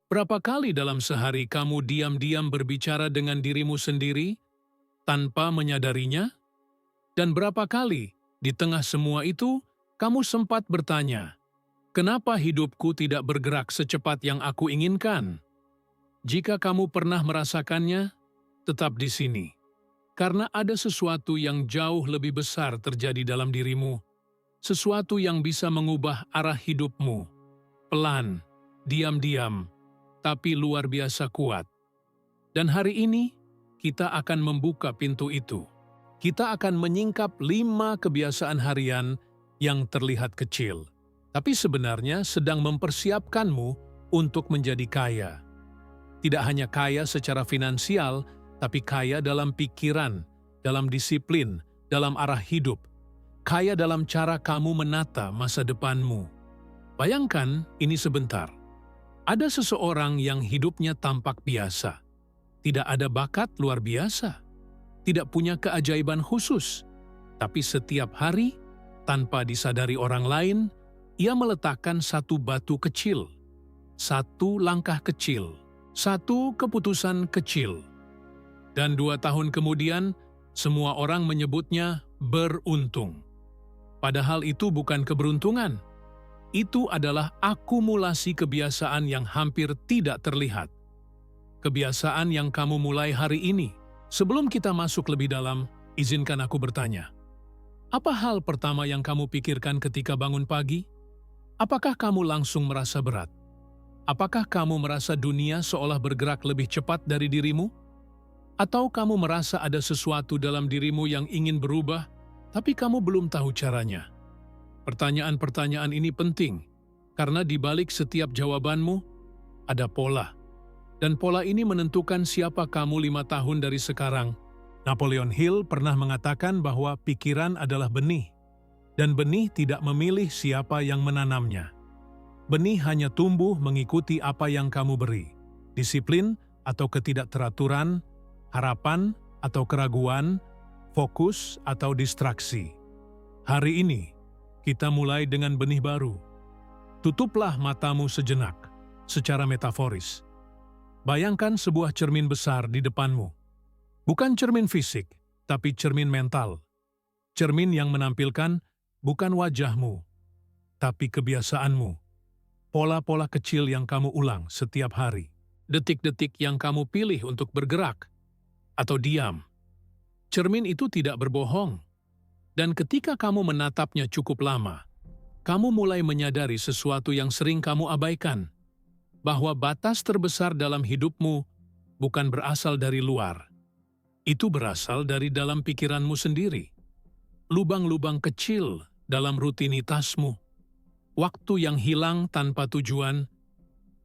Berapa kali dalam sehari kamu diam-diam berbicara dengan dirimu sendiri tanpa menyadarinya? Dan berapa kali di tengah semua itu kamu sempat bertanya, "Kenapa hidupku tidak bergerak secepat yang aku inginkan?" Jika kamu pernah merasakannya, tetap di sini. Karena ada sesuatu yang jauh lebih besar terjadi dalam dirimu, sesuatu yang bisa mengubah arah hidupmu. Pelan, diam-diam, tapi luar biasa kuat. Dan hari ini, kita akan membuka pintu itu. Kita akan menyingkap 5 kebiasaan harian yang terlihat kecil, tapi sebenarnya sedang mempersiapkanmu untuk menjadi kaya. Tidak hanya kaya secara finansial, tapi kaya dalam pikiran, dalam disiplin, dalam arah hidup, kaya dalam cara kamu menata masa depanmu. Bayangkan ini sebentar. Ada seseorang yang hidupnya tampak biasa, tidak ada bakat luar biasa, tidak punya keajaiban khusus, tapi setiap hari, tanpa disadari orang lain, ia meletakkan satu batu kecil, satu langkah kecil, satu keputusan kecil. Dan 2 tahun kemudian, semua orang menyebutnya beruntung. Padahal itu bukan keberuntungan. Itu adalah akumulasi kebiasaan yang hampir tidak terlihat. Kebiasaan yang kamu mulai hari ini. Sebelum kita masuk lebih dalam, izinkan aku bertanya. Apa hal pertama yang kamu pikirkan ketika bangun pagi? Apakah kamu langsung merasa berat? Apakah kamu merasa dunia seolah bergerak lebih cepat dari dirimu? Atau kamu merasa ada sesuatu dalam dirimu yang ingin berubah, tapi kamu belum tahu caranya? Pertanyaan-pertanyaan ini penting, karena di balik setiap jawabanmu, ada pola. Dan pola ini menentukan siapa kamu 5 tahun dari sekarang. Napoleon Hill pernah mengatakan bahwa pikiran adalah benih, dan benih tidak memilih siapa yang menanamnya. Benih hanya tumbuh mengikuti apa yang kamu beri. Disiplin atau ketidakteraturan, harapan atau keraguan, fokus atau distraksi. Hari ini, kita mulai dengan benih baru. Tutuplah matamu sejenak, secara metaforis. Bayangkan sebuah cermin besar di depanmu. Bukan cermin fisik, tapi cermin mental. Cermin yang menampilkan bukan wajahmu, tapi kebiasaanmu. Pola-pola kecil yang kamu ulang setiap hari. Detik-detik yang kamu pilih untuk bergerak atau diam. Cermin itu tidak berbohong. Dan ketika kamu menatapnya cukup lama, kamu mulai menyadari sesuatu yang sering kamu abaikan, bahwa batas terbesar dalam hidupmu bukan berasal dari luar. Itu berasal dari dalam pikiranmu sendiri. Lubang-lubang kecil dalam rutinitasmu, waktu yang hilang tanpa tujuan,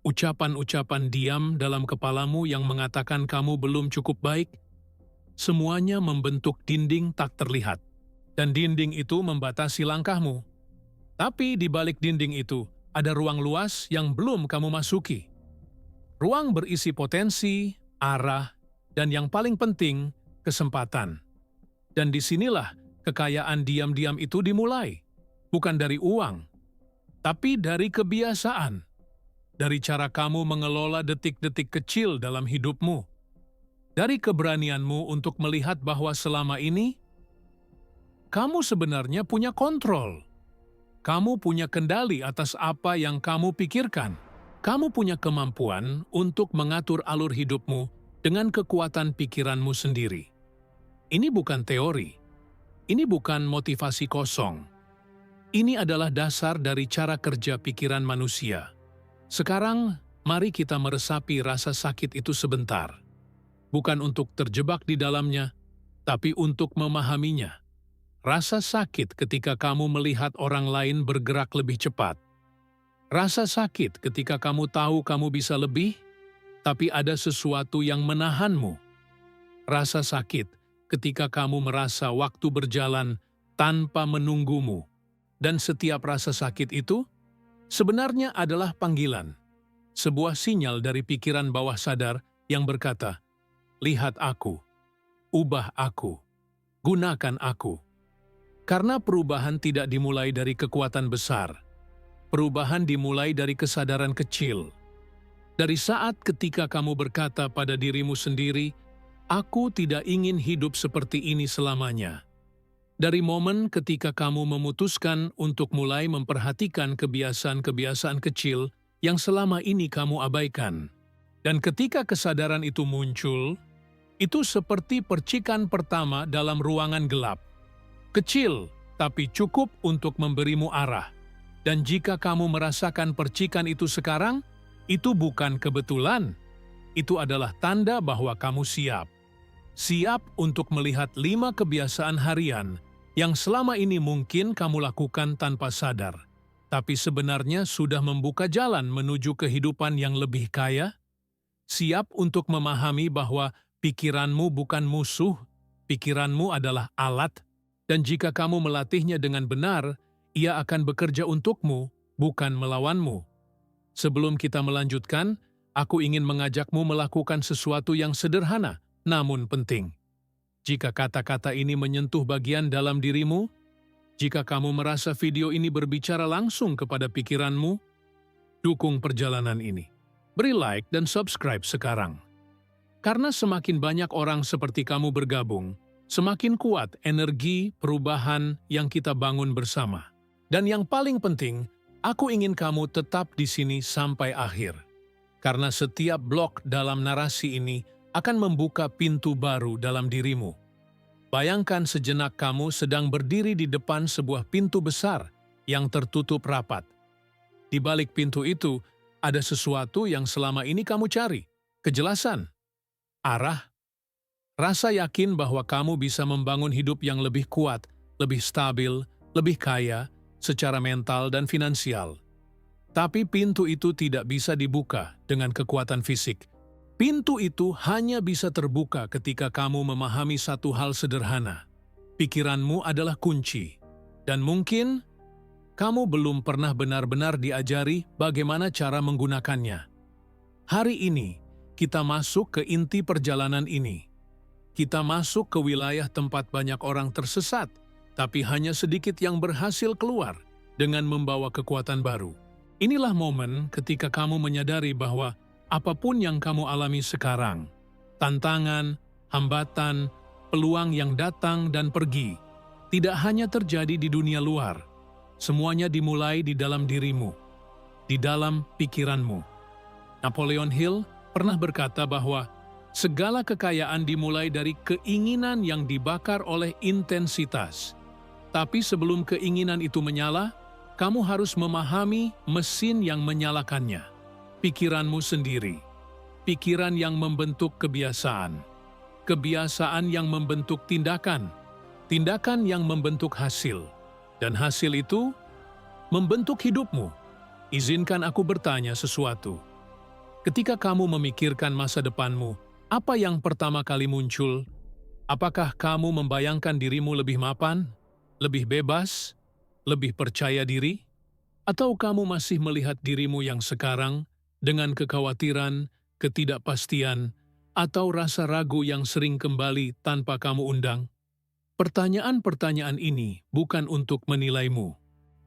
ucapan-ucapan diam dalam kepalamu yang mengatakan kamu belum cukup baik, semuanya membentuk dinding tak terlihat. Dan dinding itu membatasi langkahmu. Tapi di balik dinding itu, ada ruang luas yang belum kamu masuki. Ruang berisi potensi, arah, dan yang paling penting, kesempatan. Dan disinilah kekayaan diam-diam itu dimulai. Bukan dari uang, tapi dari kebiasaan. Dari cara kamu mengelola detik-detik kecil dalam hidupmu. Dari keberanianmu untuk melihat bahwa selama ini, kamu sebenarnya punya kontrol. Kamu punya kendali atas apa yang kamu pikirkan. Kamu punya kemampuan untuk mengatur alur hidupmu dengan kekuatan pikiranmu sendiri. Ini bukan teori. Ini bukan motivasi kosong. Ini adalah dasar dari cara kerja pikiran manusia. Sekarang, mari kita meresapi rasa sakit itu sebentar. Bukan untuk terjebak di dalamnya, tapi untuk memahaminya. Rasa sakit ketika kamu melihat orang lain bergerak lebih cepat. Rasa sakit ketika kamu tahu kamu bisa lebih, tapi ada sesuatu yang menahanmu. Rasa sakit ketika kamu merasa waktu berjalan tanpa menunggumu. Dan setiap rasa sakit itu sebenarnya adalah panggilan. Sebuah sinyal dari pikiran bawah sadar yang berkata, "Lihat aku, ubah aku, gunakan aku." Karena perubahan tidak dimulai dari kekuatan besar. Perubahan dimulai dari kesadaran kecil. Dari saat ketika kamu berkata pada dirimu sendiri, "Aku tidak ingin hidup seperti ini selamanya." Dari momen ketika kamu memutuskan untuk mulai memperhatikan kebiasaan-kebiasaan kecil yang selama ini kamu abaikan. Dan ketika kesadaran itu muncul, itu seperti percikan pertama dalam ruangan gelap. Kecil, tapi cukup untuk memberimu arah. Dan jika kamu merasakan percikan itu sekarang, itu bukan kebetulan. Itu adalah tanda bahwa kamu siap. Siap untuk melihat 5 kebiasaan harian yang selama ini mungkin kamu lakukan tanpa sadar, tapi sebenarnya sudah membuka jalan menuju kehidupan yang lebih kaya. Siap untuk memahami bahwa pikiranmu bukan musuh, pikiranmu adalah alat, dan jika kamu melatihnya dengan benar, ia akan bekerja untukmu, bukan melawanmu. Sebelum kita melanjutkan, aku ingin mengajakmu melakukan sesuatu yang sederhana, namun penting. Jika kata-kata ini menyentuh bagian dalam dirimu, jika kamu merasa video ini berbicara langsung kepada pikiranmu, dukung perjalanan ini. Beri like dan subscribe sekarang. Karena semakin banyak orang seperti kamu bergabung, semakin kuat energi perubahan yang kita bangun bersama. Dan yang paling penting, aku ingin kamu tetap di sini sampai akhir. Karena setiap blok dalam narasi ini akan membuka pintu baru dalam dirimu. Bayangkan sejenak kamu sedang berdiri di depan sebuah pintu besar yang tertutup rapat. Di balik pintu itu, ada sesuatu yang selama ini kamu cari, kejelasan, arah, rasa yakin bahwa kamu bisa membangun hidup yang lebih kuat, lebih stabil, lebih kaya, secara mental dan finansial. Tapi pintu itu tidak bisa dibuka dengan kekuatan fisik. Pintu itu hanya bisa terbuka ketika kamu memahami satu hal sederhana. Pikiranmu adalah kunci, dan mungkin kamu belum pernah benar-benar diajari bagaimana cara menggunakannya. Hari ini, kita masuk ke inti perjalanan ini. Kita masuk ke wilayah tempat banyak orang tersesat, tapi hanya sedikit yang berhasil keluar dengan membawa kekuatan baru. Inilah momen ketika kamu menyadari bahwa apapun yang kamu alami sekarang, tantangan, hambatan, peluang yang datang dan pergi, tidak hanya terjadi di dunia luar. Semuanya dimulai di dalam dirimu, di dalam pikiranmu. Napoleon Hill pernah berkata bahwa segala kekayaan dimulai dari keinginan yang dibakar oleh intensitas. Tapi sebelum keinginan itu menyala, kamu harus memahami mesin yang menyalakannya. Pikiranmu sendiri. Pikiran yang membentuk kebiasaan. Kebiasaan yang membentuk tindakan. Tindakan yang membentuk hasil. Dan hasil itu membentuk hidupmu. Izinkan aku bertanya sesuatu. Ketika kamu memikirkan masa depanmu, apa yang pertama kali muncul? Apakah kamu membayangkan dirimu lebih mapan, lebih bebas, lebih percaya diri? Atau kamu masih melihat dirimu yang sekarang dengan kekhawatiran, ketidakpastian, atau rasa ragu yang sering kembali tanpa kamu undang? Pertanyaan-pertanyaan ini bukan untuk menilaimu.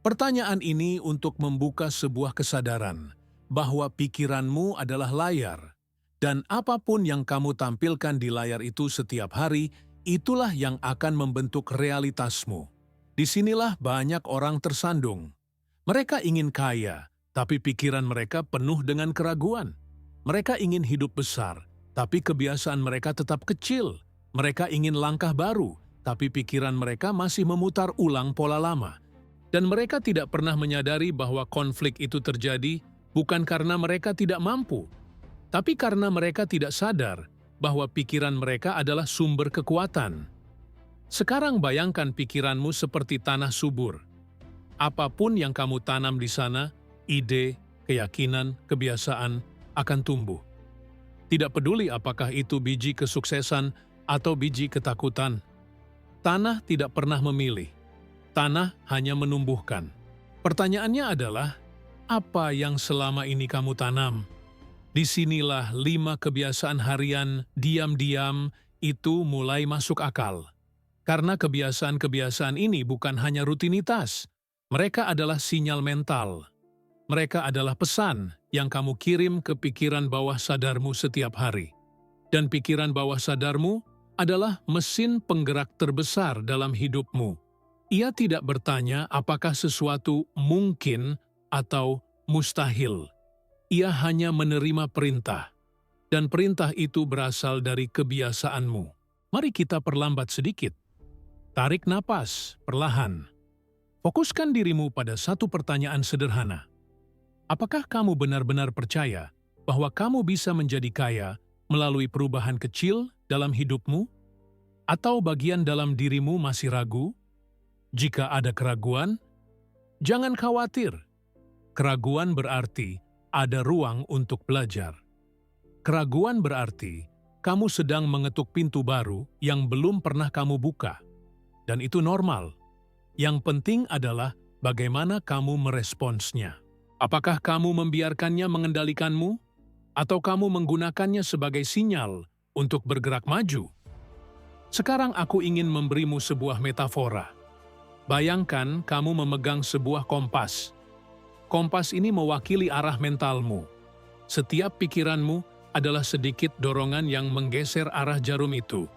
Pertanyaan ini untuk membuka sebuah kesadaran bahwa pikiranmu adalah layar, dan apapun yang kamu tampilkan di layar itu setiap hari, itulah yang akan membentuk realitasmu. Disinilah banyak orang tersandung. Mereka ingin kaya, tapi pikiran mereka penuh dengan keraguan. Mereka ingin hidup besar, tapi kebiasaan mereka tetap kecil. Mereka ingin langkah baru, tapi pikiran mereka masih memutar ulang pola lama. Dan mereka tidak pernah menyadari bahwa konflik itu terjadi bukan karena mereka tidak mampu, tapi karena mereka tidak sadar bahwa pikiran mereka adalah sumber kekuatan. Sekarang bayangkan pikiranmu seperti tanah subur. Apapun yang kamu tanam di sana, ide, keyakinan, kebiasaan akan tumbuh. Tidak peduli apakah itu biji kesuksesan atau biji ketakutan. Tanah tidak pernah memilih. Tanah hanya menumbuhkan. Pertanyaannya adalah, apa yang selama ini kamu tanam? Disinilah 5 kebiasaan harian diam-diam itu mulai masuk akal. Karena kebiasaan-kebiasaan ini bukan hanya rutinitas. Mereka adalah sinyal mental. Mereka adalah pesan yang kamu kirim ke pikiran bawah sadarmu setiap hari. Dan pikiran bawah sadarmu adalah mesin penggerak terbesar dalam hidupmu. Ia tidak bertanya apakah sesuatu mungkin atau mustahil. Ia hanya menerima perintah, dan perintah itu berasal dari kebiasaanmu. Mari kita perlambat sedikit. Tarik napas perlahan. Fokuskan dirimu pada satu pertanyaan sederhana. Apakah kamu benar-benar percaya bahwa kamu bisa menjadi kaya melalui perubahan kecil dalam hidupmu? Atau bagian dalam dirimu masih ragu? Jika ada keraguan, jangan khawatir. Keraguan berarti ada ruang untuk belajar. Keraguan berarti kamu sedang mengetuk pintu baru yang belum pernah kamu buka. Dan itu normal. Yang penting adalah bagaimana kamu meresponsnya. Apakah kamu membiarkannya mengendalikanmu? Atau kamu menggunakannya sebagai sinyal untuk bergerak maju? Sekarang aku ingin memberimu sebuah metafora. Bayangkan kamu memegang sebuah kompas. Kompas ini mewakili arah mentalmu. Setiap pikiranmu adalah sedikit dorongan yang menggeser arah jarum itu.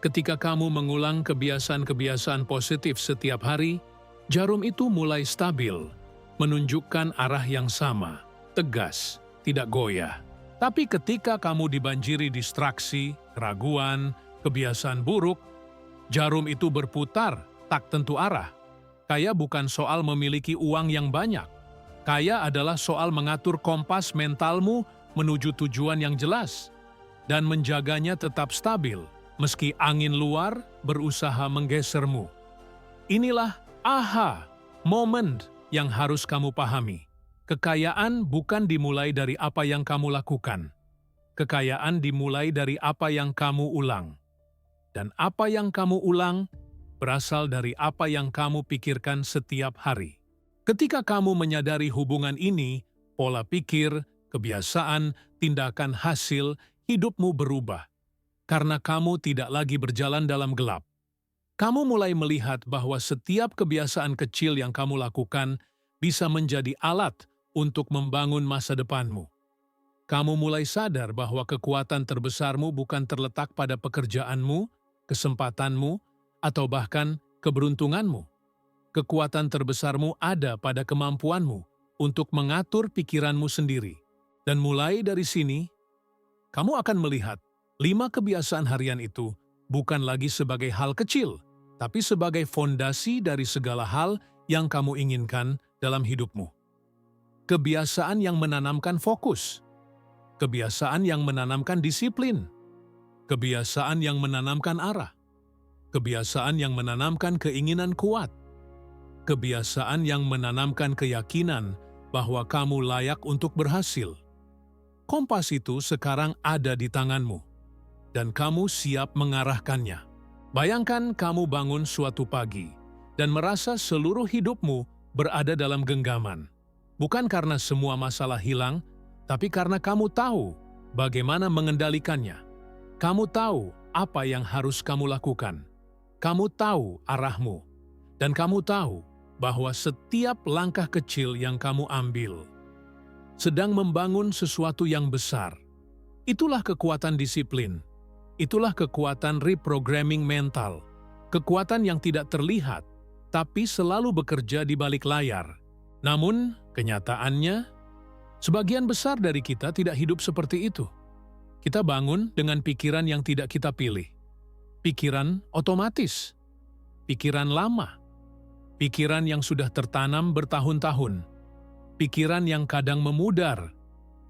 Ketika kamu mengulang kebiasaan-kebiasaan positif setiap hari, jarum itu mulai stabil, menunjukkan arah yang sama, tegas, tidak goyah. Tapi ketika kamu dibanjiri distraksi, keraguan, kebiasaan buruk, jarum itu berputar, tak tentu arah. Kaya bukan soal memiliki uang yang banyak. Kaya adalah soal mengatur kompas mentalmu menuju tujuan yang jelas dan menjaganya tetap stabil meski angin luar berusaha menggesermu. Inilah moment yang harus kamu pahami. Kekayaan bukan dimulai dari apa yang kamu lakukan. Kekayaan dimulai dari apa yang kamu ulang. Dan apa yang kamu ulang berasal dari apa yang kamu pikirkan setiap hari. Ketika kamu menyadari hubungan ini, pola pikir, kebiasaan, tindakan hasil, hidupmu berubah. Karena kamu tidak lagi berjalan dalam gelap. Kamu mulai melihat bahwa setiap kebiasaan kecil yang kamu lakukan bisa menjadi alat untuk membangun masa depanmu. Kamu mulai sadar bahwa kekuatan terbesarmu bukan terletak pada pekerjaanmu, kesempatanmu, atau bahkan keberuntunganmu. Kekuatan terbesarmu ada pada kemampuanmu untuk mengatur pikiranmu sendiri. Dan mulai dari sini, kamu akan melihat 5 kebiasaan harian itu bukan lagi sebagai hal kecil, tapi sebagai fondasi dari segala hal yang kamu inginkan dalam hidupmu. Kebiasaan yang menanamkan fokus, kebiasaan yang menanamkan disiplin, kebiasaan yang menanamkan arah, kebiasaan yang menanamkan keinginan kuat, kebiasaan yang menanamkan keyakinan bahwa kamu layak untuk berhasil. Kompas itu sekarang ada di tanganmu, dan kamu siap mengarahkannya. Bayangkan kamu bangun suatu pagi dan merasa seluruh hidupmu berada dalam genggaman. Bukan karena semua masalah hilang, tapi karena kamu tahu bagaimana mengendalikannya. Kamu tahu apa yang harus kamu lakukan. Kamu tahu arahmu, dan kamu tahu bahwa setiap langkah kecil yang kamu ambil sedang membangun sesuatu yang besar. Itulah kekuatan disiplin. Itulah kekuatan reprogramming mental. Kekuatan yang tidak terlihat, tapi selalu bekerja di balik layar. Namun, kenyataannya, sebagian besar dari kita tidak hidup seperti itu. Kita bangun dengan pikiran yang tidak kita pilih. Pikiran otomatis. Pikiran lama. Pikiran yang sudah tertanam bertahun-tahun. Pikiran yang kadang memudar,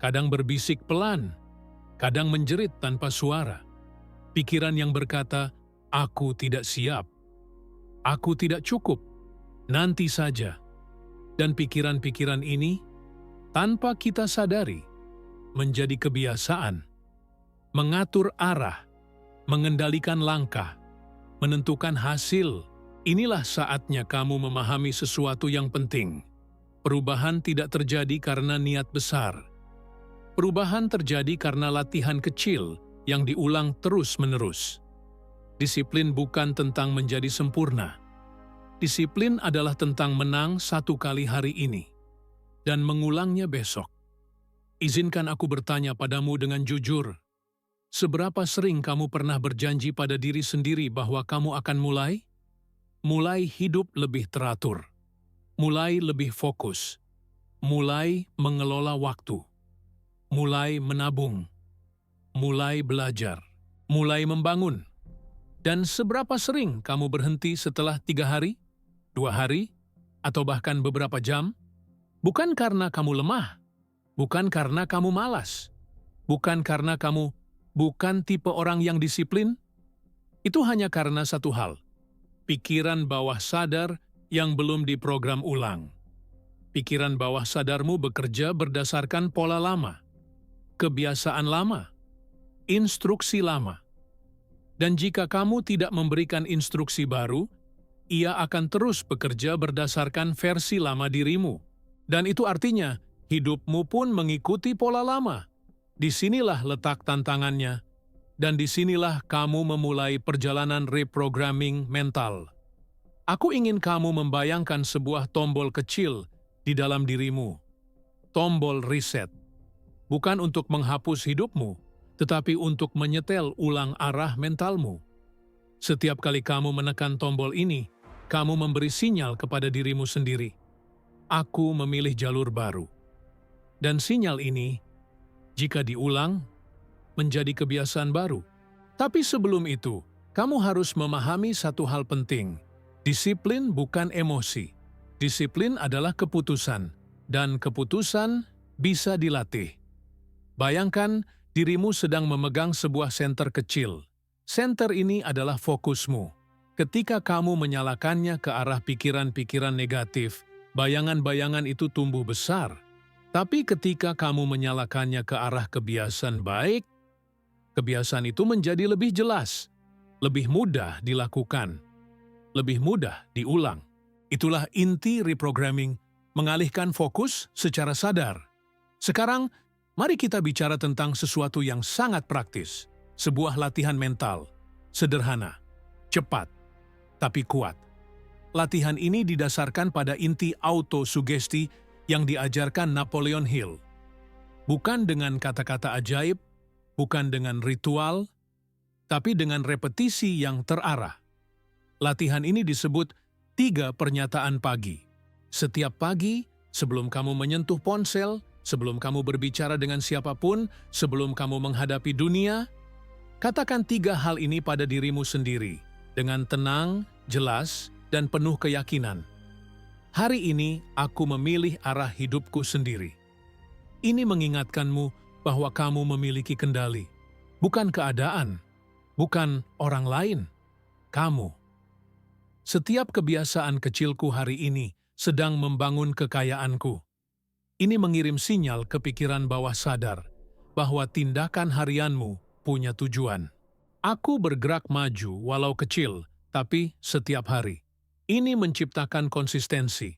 kadang berbisik pelan, kadang menjerit tanpa suara. Pikiran yang berkata, "Aku tidak siap. Aku tidak cukup. Nanti saja." Dan pikiran-pikiran ini, tanpa kita sadari, menjadi kebiasaan. Mengatur arah, mengendalikan langkah, menentukan hasil. Inilah saatnya kamu memahami sesuatu yang penting. Perubahan tidak terjadi karena niat besar. Perubahan terjadi karena latihan kecil yang diulang terus-menerus. Disiplin bukan tentang menjadi sempurna. Disiplin adalah tentang menang 1 kali hari ini dan mengulangnya besok. Izinkan aku bertanya padamu dengan jujur. Seberapa sering kamu pernah berjanji pada diri sendiri bahwa kamu akan mulai hidup lebih teratur, mulai lebih fokus, mulai mengelola waktu, mulai menabung, mulai belajar, mulai membangun? Dan seberapa sering kamu berhenti setelah 3 hari, 2 hari, atau bahkan beberapa jam? Bukan karena kamu lemah, bukan karena kamu malas, bukan karena kamu bukan tipe orang yang disiplin. Itu hanya karena satu hal, pikiran bawah sadar yang belum diprogram ulang. Pikiran bawah sadarmu bekerja berdasarkan pola lama, kebiasaan lama, instruksi lama. Dan jika kamu tidak memberikan instruksi baru, ia akan terus bekerja berdasarkan versi lama dirimu. Dan itu artinya, hidupmu pun mengikuti pola lama. Disinilah letak tantangannya, dan disinilah kamu memulai perjalanan reprogramming mental. Aku ingin kamu membayangkan sebuah tombol kecil di dalam dirimu. Tombol reset. Bukan untuk menghapus hidupmu, tetapi untuk menyetel ulang arah mentalmu. Setiap kali kamu menekan tombol ini, kamu memberi sinyal kepada dirimu sendiri. Aku memilih jalur baru. Dan sinyal ini, jika diulang, menjadi kebiasaan baru. Tapi sebelum itu, kamu harus memahami satu hal penting. Disiplin bukan emosi. Disiplin adalah keputusan, dan keputusan bisa dilatih. Bayangkan dirimu sedang memegang sebuah senter kecil. Senter ini adalah fokusmu. Ketika kamu menyalakannya ke arah pikiran-pikiran negatif, bayangan-bayangan itu tumbuh besar. Tapi ketika kamu menyalakannya ke arah kebiasaan baik, kebiasaan itu menjadi lebih jelas, lebih mudah dilakukan, lebih mudah diulang. Itulah inti reprogramming, mengalihkan fokus secara sadar. Sekarang, mari kita bicara tentang sesuatu yang sangat praktis, sebuah latihan mental, sederhana, cepat, tapi kuat. Latihan ini didasarkan pada inti autosugesti yang diajarkan Napoleon Hill. Bukan dengan kata-kata ajaib, bukan dengan ritual, tapi dengan repetisi yang terarah. Latihan ini disebut 3 pernyataan pagi. Setiap pagi, sebelum kamu menyentuh ponsel, sebelum kamu berbicara dengan siapapun, sebelum kamu menghadapi dunia, katakan 3 hal ini pada dirimu sendiri, dengan tenang, jelas, dan penuh keyakinan. Hari ini aku memilih arah hidupku sendiri. Ini mengingatkanmu bahwa kamu memiliki kendali. Bukan keadaan, bukan orang lain, kamu. Setiap kebiasaan kecilku hari ini sedang membangun kekayaanku. Ini mengirim sinyal ke pikiran bawah sadar bahwa tindakan harianmu punya tujuan. Aku bergerak maju walau kecil, tapi setiap hari. Ini menciptakan konsistensi,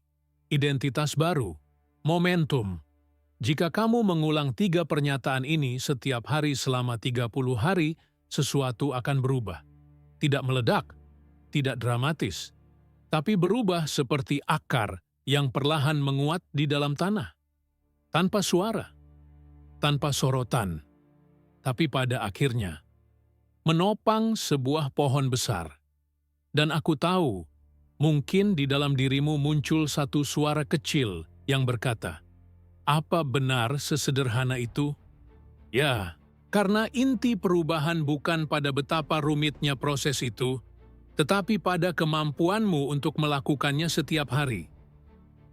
identitas baru, momentum. Jika kamu mengulang 3 pernyataan ini setiap hari selama 30 hari, sesuatu akan berubah. Tidak meledak, tidak dramatis, tapi berubah seperti akar yang perlahan menguat di dalam tanah. Tanpa suara, tanpa sorotan, tapi pada akhirnya menopang sebuah pohon besar. Dan aku tahu, mungkin di dalam dirimu muncul satu suara kecil yang berkata, "Apa benar sesederhana itu?" Ya, karena inti perubahan bukan pada betapa rumitnya proses itu, tetapi pada kemampuanmu untuk melakukannya setiap hari.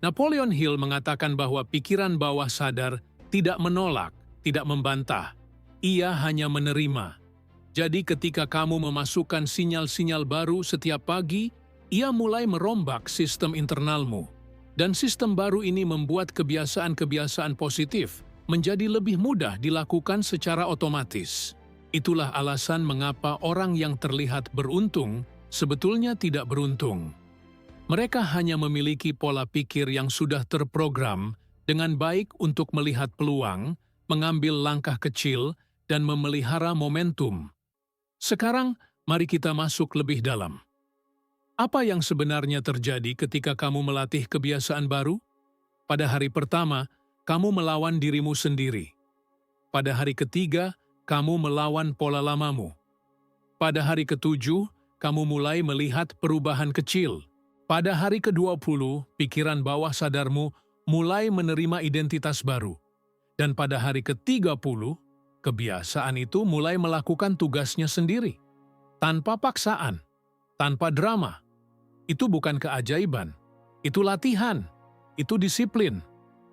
Napoleon Hill mengatakan bahwa pikiran bawah sadar tidak menolak, tidak membantah. Ia hanya menerima. Jadi ketika kamu memasukkan sinyal-sinyal baru setiap pagi, ia mulai merombak sistem internalmu. Dan sistem baru ini membuat kebiasaan-kebiasaan positif menjadi lebih mudah dilakukan secara otomatis. Itulah alasan mengapa orang yang terlihat beruntung sebetulnya tidak beruntung. Mereka hanya memiliki pola pikir yang sudah terprogram dengan baik untuk melihat peluang, mengambil langkah kecil, dan memelihara momentum. Sekarang, mari kita masuk lebih dalam. Apa yang sebenarnya terjadi ketika kamu melatih kebiasaan baru? Pada hari pertama, kamu melawan dirimu sendiri. Pada hari ketiga, kamu melawan pola lamamu. Pada hari ketujuh, kamu mulai melihat perubahan kecil. Pada hari ke-20, pikiran bawah sadarmu mulai menerima identitas baru. Dan pada hari ke-30, kebiasaan itu mulai melakukan tugasnya sendiri. Tanpa paksaan, tanpa drama. Itu bukan keajaiban. Itu latihan. Itu disiplin.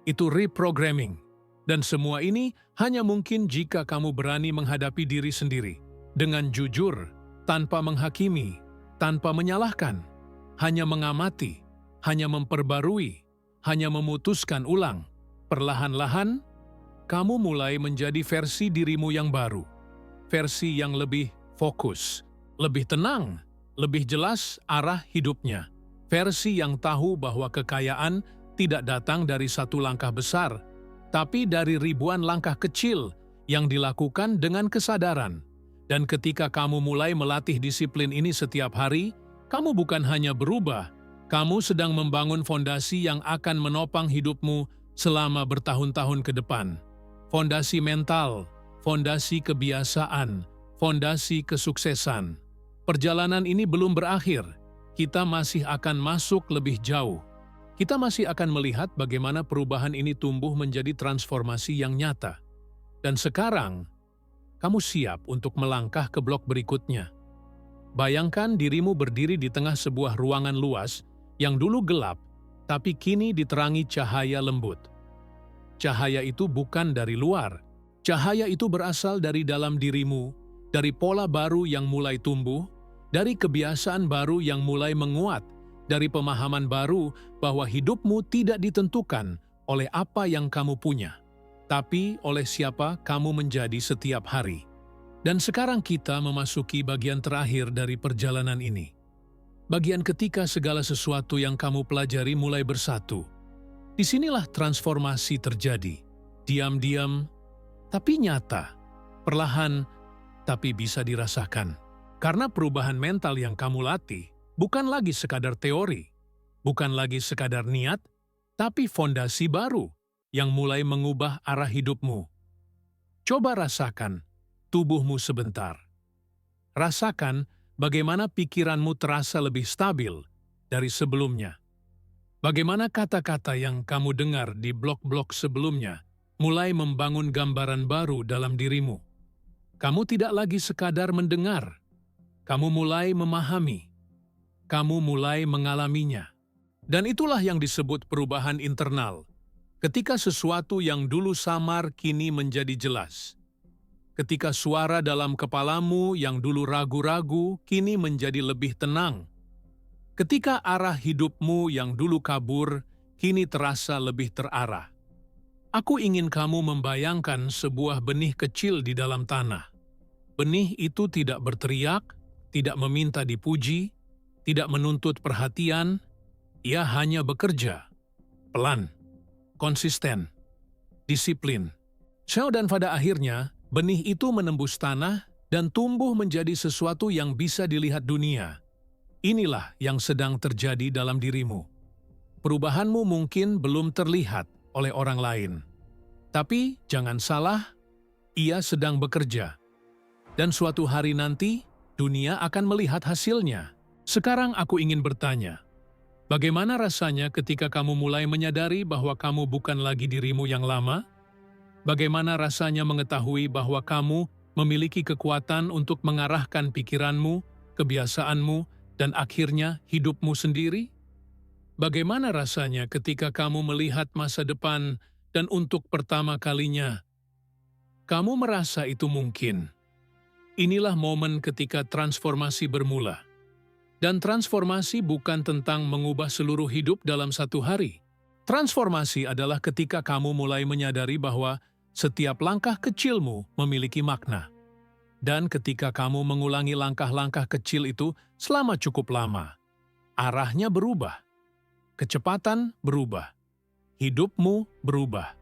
Itu reprogramming. Dan semua ini hanya mungkin jika kamu berani menghadapi diri sendiri. Dengan jujur, tanpa menghakimi, tanpa menyalahkan. Hanya mengamati, hanya memperbarui, hanya memutuskan ulang. Perlahan-lahan, kamu mulai menjadi versi dirimu yang baru. Versi yang lebih fokus, lebih tenang, lebih jelas arah hidupnya. Versi yang tahu bahwa kekayaan tidak datang dari satu langkah besar, tapi dari ribuan langkah kecil yang dilakukan dengan kesadaran. Dan ketika kamu mulai melatih disiplin ini setiap hari, kamu bukan hanya berubah, kamu sedang membangun fondasi yang akan menopang hidupmu selama bertahun-tahun ke depan. Fondasi mental, fondasi kebiasaan, fondasi kesuksesan. Perjalanan ini belum berakhir. Kita masih akan masuk lebih jauh. Kita masih akan melihat bagaimana perubahan ini tumbuh menjadi transformasi yang nyata. Dan sekarang, kamu siap untuk melangkah ke blok berikutnya. Bayangkan dirimu berdiri di tengah sebuah ruangan luas yang dulu gelap, tapi kini diterangi cahaya lembut. Cahaya itu bukan dari luar. Cahaya itu berasal dari dalam dirimu, dari pola baru yang mulai tumbuh, dari kebiasaan baru yang mulai menguat, dari pemahaman baru bahwa hidupmu tidak ditentukan oleh apa yang kamu punya, tapi oleh siapa kamu menjadi setiap hari. Dan sekarang kita memasuki bagian terakhir dari perjalanan ini. Bagian ketika segala sesuatu yang kamu pelajari mulai bersatu. Disinilah transformasi terjadi. Diam-diam, tapi nyata. Perlahan, tapi bisa dirasakan. Karena perubahan mental yang kamu latih bukan lagi sekadar teori, bukan lagi sekadar niat, tapi fondasi baru yang mulai mengubah arah hidupmu. Coba rasakan tubuhmu sebentar. Rasakan bagaimana pikiranmu terasa lebih stabil dari sebelumnya. Bagaimana kata-kata yang kamu dengar di blok-blok sebelumnya mulai membangun gambaran baru dalam dirimu. Kamu tidak lagi sekadar mendengar. Kamu mulai memahami. Kamu mulai mengalaminya. Dan itulah yang disebut perubahan internal. Ketika sesuatu yang dulu samar kini menjadi jelas. Ketika suara dalam kepalamu yang dulu ragu-ragu kini menjadi lebih tenang. Ketika arah hidupmu yang dulu kabur, kini terasa lebih terarah. Aku ingin kamu membayangkan sebuah benih kecil di dalam tanah. Benih itu tidak berteriak, tidak meminta dipuji, tidak menuntut perhatian, ia hanya bekerja. Pelan, konsisten, disiplin. Dan pada akhirnya, benih itu menembus tanah dan tumbuh menjadi sesuatu yang bisa dilihat dunia. Inilah yang sedang terjadi dalam dirimu. Perubahanmu mungkin belum terlihat oleh orang lain. Tapi jangan salah, ia sedang bekerja. Dan suatu hari nanti, dunia akan melihat hasilnya. Sekarang aku ingin bertanya, bagaimana rasanya ketika kamu mulai menyadari bahwa kamu bukan lagi dirimu yang lama? Bagaimana rasanya mengetahui bahwa kamu memiliki kekuatan untuk mengarahkan pikiranmu, kebiasaanmu, dan akhirnya hidupmu sendiri? Bagaimana rasanya ketika kamu melihat masa depan dan untuk pertama kalinya, kamu merasa itu mungkin? Inilah momen ketika transformasi bermula. Dan transformasi bukan tentang mengubah seluruh hidup dalam satu hari. Transformasi adalah ketika kamu mulai menyadari bahwa setiap langkah kecilmu memiliki makna. Dan ketika kamu mengulangi langkah-langkah kecil itu selama cukup lama, arahnya berubah, kecepatan berubah, hidupmu berubah.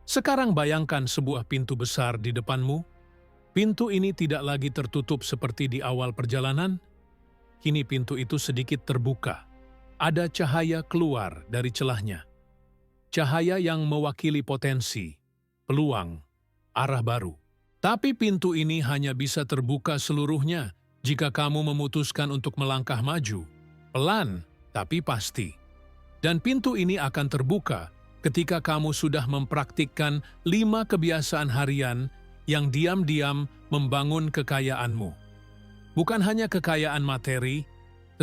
Sekarang bayangkan sebuah pintu besar di depanmu. Pintu ini tidak lagi tertutup seperti di awal perjalanan. Kini pintu itu sedikit terbuka. Ada cahaya keluar dari celahnya. Cahaya yang mewakili potensi, peluang, arah baru. Tapi pintu ini hanya bisa terbuka seluruhnya jika kamu memutuskan untuk melangkah maju, pelan tapi pasti. Dan pintu ini akan terbuka ketika kamu sudah mempraktikkan 5 kebiasaan harian yang diam-diam membangun kekayaanmu. Bukan hanya kekayaan materi,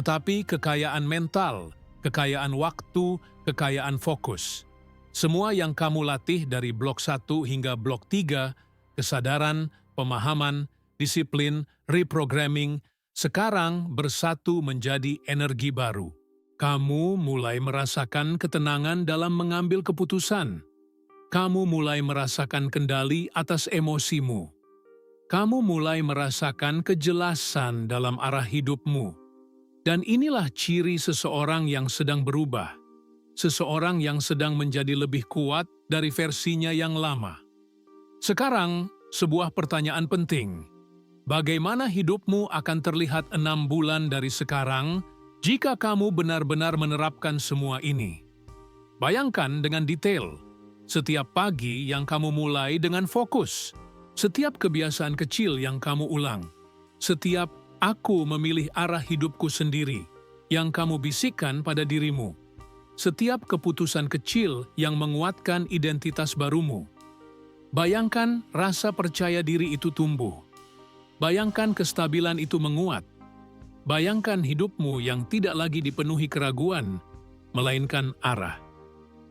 tetapi kekayaan mental, kekayaan waktu, kekayaan fokus. Semua yang kamu latih dari blok 1 hingga blok 3, kesadaran, pemahaman, disiplin, reprogramming, sekarang bersatu menjadi energi baru. Kamu mulai merasakan ketenangan dalam mengambil keputusan. Kamu mulai merasakan kendali atas emosimu. Kamu mulai merasakan kejelasan dalam arah hidupmu. Dan inilah ciri seseorang yang sedang berubah. Seseorang yang sedang menjadi lebih kuat dari versinya yang lama. Sekarang, sebuah pertanyaan penting. Bagaimana hidupmu akan terlihat 6 bulan dari sekarang jika kamu benar-benar menerapkan semua ini? Bayangkan dengan detail. Setiap pagi yang kamu mulai dengan fokus. Setiap kebiasaan kecil yang kamu ulang. Setiap aku memilih arah hidupku sendiri yang kamu bisikkan pada dirimu. Setiap keputusan kecil yang menguatkan identitas barumu. Bayangkan rasa percaya diri itu tumbuh. Bayangkan kestabilan itu menguat. Bayangkan hidupmu yang tidak lagi dipenuhi keraguan, melainkan arah.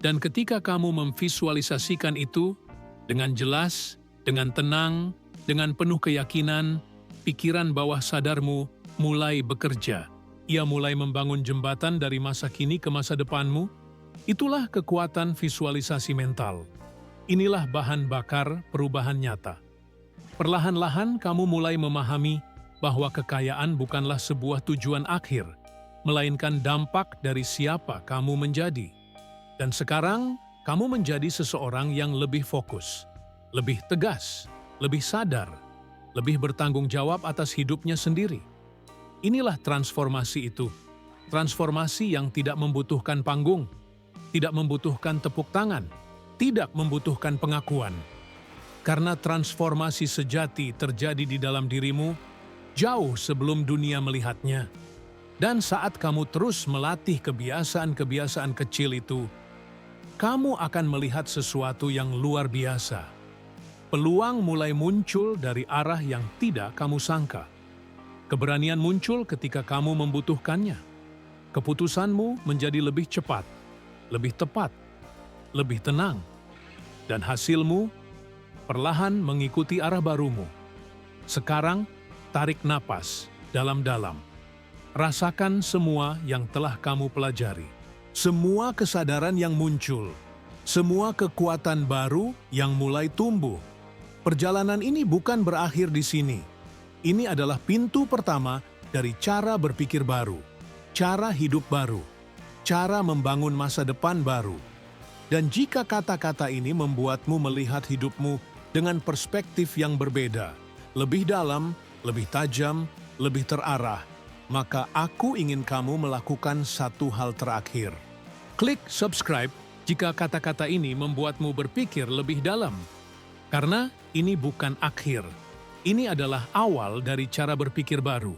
Dan ketika kamu memvisualisasikan itu, dengan jelas, dengan tenang, dengan penuh keyakinan, pikiran bawah sadarmu mulai bekerja. Ia mulai membangun jembatan dari masa kini ke masa depanmu. Itulah kekuatan visualisasi mental. Inilah bahan bakar perubahan nyata. Perlahan-lahan kamu mulai memahami bahwa kekayaan bukanlah sebuah tujuan akhir, melainkan dampak dari siapa kamu menjadi. Dan sekarang, kamu menjadi seseorang yang lebih fokus, lebih tegas, lebih sadar, lebih bertanggung jawab atas hidupnya sendiri. Inilah transformasi itu. Transformasi yang tidak membutuhkan panggung, tidak membutuhkan tepuk tangan, tidak membutuhkan pengakuan. Karena transformasi sejati terjadi di dalam dirimu jauh sebelum dunia melihatnya. Dan saat kamu terus melatih kebiasaan-kebiasaan kecil itu, kamu akan melihat sesuatu yang luar biasa. Peluang mulai muncul dari arah yang tidak kamu sangka. Keberanian muncul ketika kamu membutuhkannya. Keputusanmu menjadi lebih cepat, lebih tepat, lebih tenang. Dan hasilmu perlahan mengikuti arah barumu. Sekarang, tarik napas dalam-dalam. Rasakan semua yang telah kamu pelajari. Semua kesadaran yang muncul. Semua kekuatan baru yang mulai tumbuh. Perjalanan ini bukan berakhir di sini. Ini adalah pintu pertama dari cara berpikir baru, cara hidup baru, cara membangun masa depan baru. Dan jika kata-kata ini membuatmu melihat hidupmu dengan perspektif yang berbeda, lebih dalam, lebih tajam, lebih terarah, maka aku ingin kamu melakukan satu hal terakhir. Klik subscribe jika kata-kata ini membuatmu berpikir lebih dalam. Karena ini bukan akhir. Ini adalah awal dari cara berpikir baru.